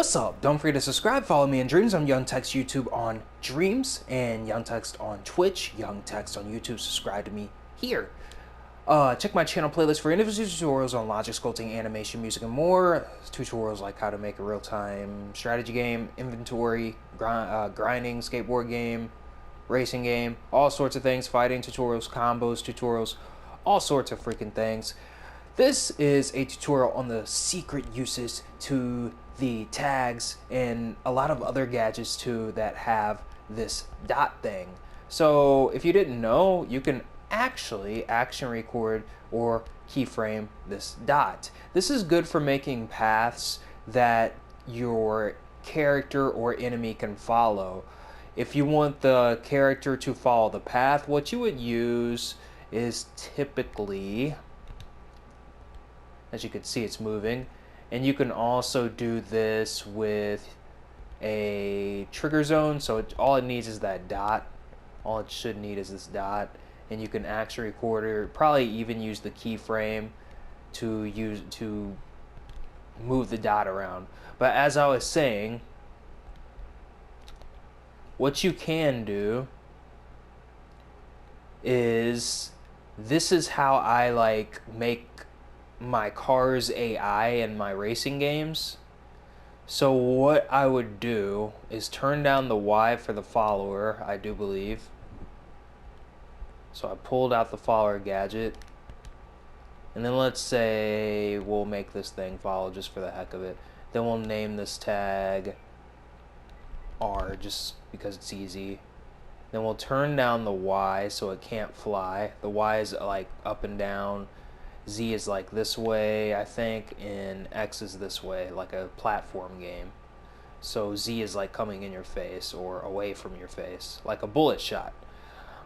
What's up? Don't forget to subscribe, follow me in Dreams. I'm Young Text YouTube on Dreams and Young Text on Twitch, Young Text on YouTube. Subscribe to me here. Check my channel playlist for individual tutorials on logic, sculpting, animation, music, and more. Tutorials like how to make a real-time strategy game, inventory, grinding, skateboard game, racing game, all sorts of things, fighting tutorials, combos tutorials, all sorts of freaking things. This is a tutorial on the secret uses to the tags and a lot of other gadgets too that have this dot thing. So if you didn't know, you can actually action record or keyframe this dot. This is good for making paths that your character or enemy can follow. If you want the character to follow the path, what you would use is typically, as you can see, it's moving. And you can also do this with a trigger zone. So all it needs is that dot. All it should need is this dot. And you can action recorder, probably even use the keyframe to move the dot around. But as I was saying, what you can do is, this is how I like make my car's AI and my racing games. So what I would do is turn down the Y for the follower, I do believe. So I pulled out the follower gadget. And then let's say we'll make this thing follow just for the heck of it. Then we'll name this tag R just because it's easy. Then we'll turn down the Y so it can't fly. The Y is like up and down. Z is like this way, I think, and X is this way, like a platform game. So Z is like coming in your face or away from your face, like a bullet shot.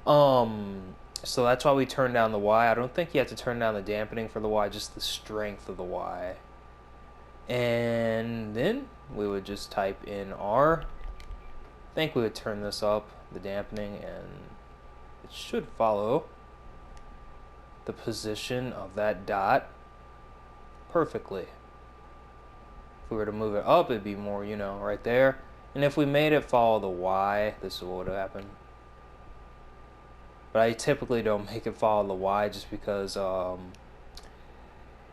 So that's why we turn down the Y. I don't think you have to turn down the dampening for the Y, just the strength of the Y. And then we would just type in R. I think we would turn this up, the dampening, and it should follow the position of that dot perfectly. If we were to move it up, it'd be more, right there. And if we made it follow the Y, this is what would happen. But I typically don't make it follow the Y just because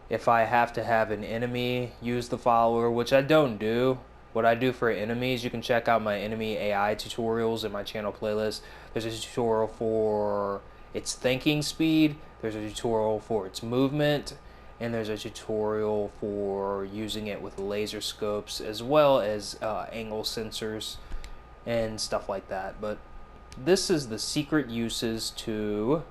if I have to have an enemy use the follower, which I don't do, what I do for enemies, you can check out my enemy AI tutorials in my channel playlist. There's a tutorial for its thinking speed, there's a tutorial for its movement, and there's a tutorial for using it with laser scopes as well as angle sensors and stuff like that. But this is the secret uses to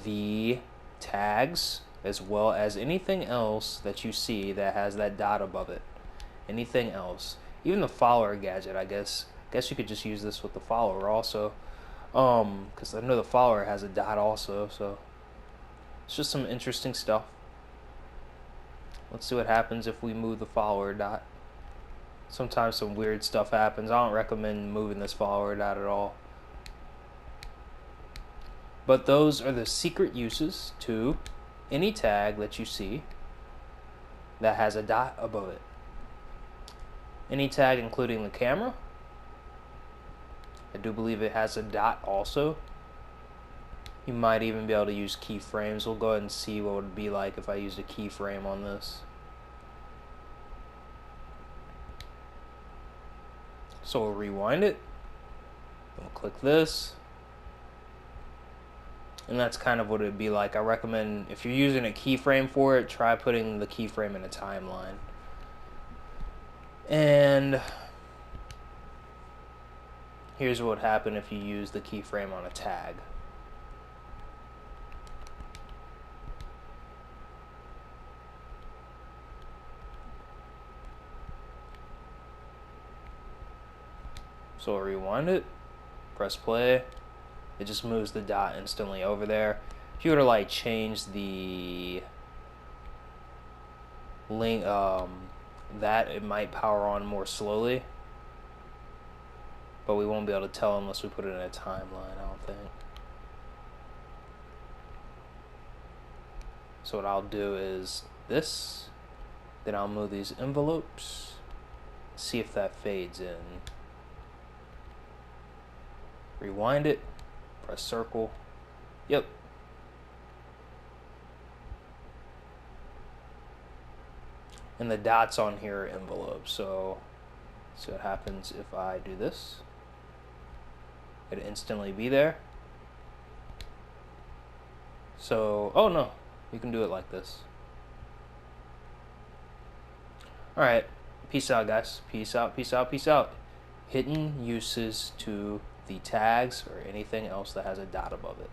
the tags as well as anything else that you see that has that dot above it. Anything else, even the follower gadget, I guess you could just use this with the follower also, because I know the follower has a dot also. So it's just some interesting stuff. Let's see what happens if we move the follower dot. Sometimes some weird stuff happens. I don't recommend moving this follower dot at all. But those are the secret uses to any tag that you see that has a dot above it. Any tag including the camera. I do believe it has a dot also. You might even be able to use keyframes. We'll go ahead and see what it would be like if I used a keyframe on this. So we'll rewind it. We'll click this. And that's kind of what it would be like. I recommend, if you're using a keyframe for it, try putting the keyframe in a timeline. And here's what would happen if you use the keyframe on a tag. So I'll rewind it, press play. It just moves the dot instantly over there. If you were to like change the link, that it might power on more slowly, but we won't be able to tell unless we put it in a timeline, I don't think. So what I'll do is this, then I'll move these envelopes see if that fades in. Rewind it, press circle. Yep. And the dots on here are envelopes. So see what happens if I do this. It'll instantly be there. So, oh no, you can do it like this. Alright, peace out guys. Peace out, peace out, peace out. Hidden uses to the tags or anything else that has a dot above it.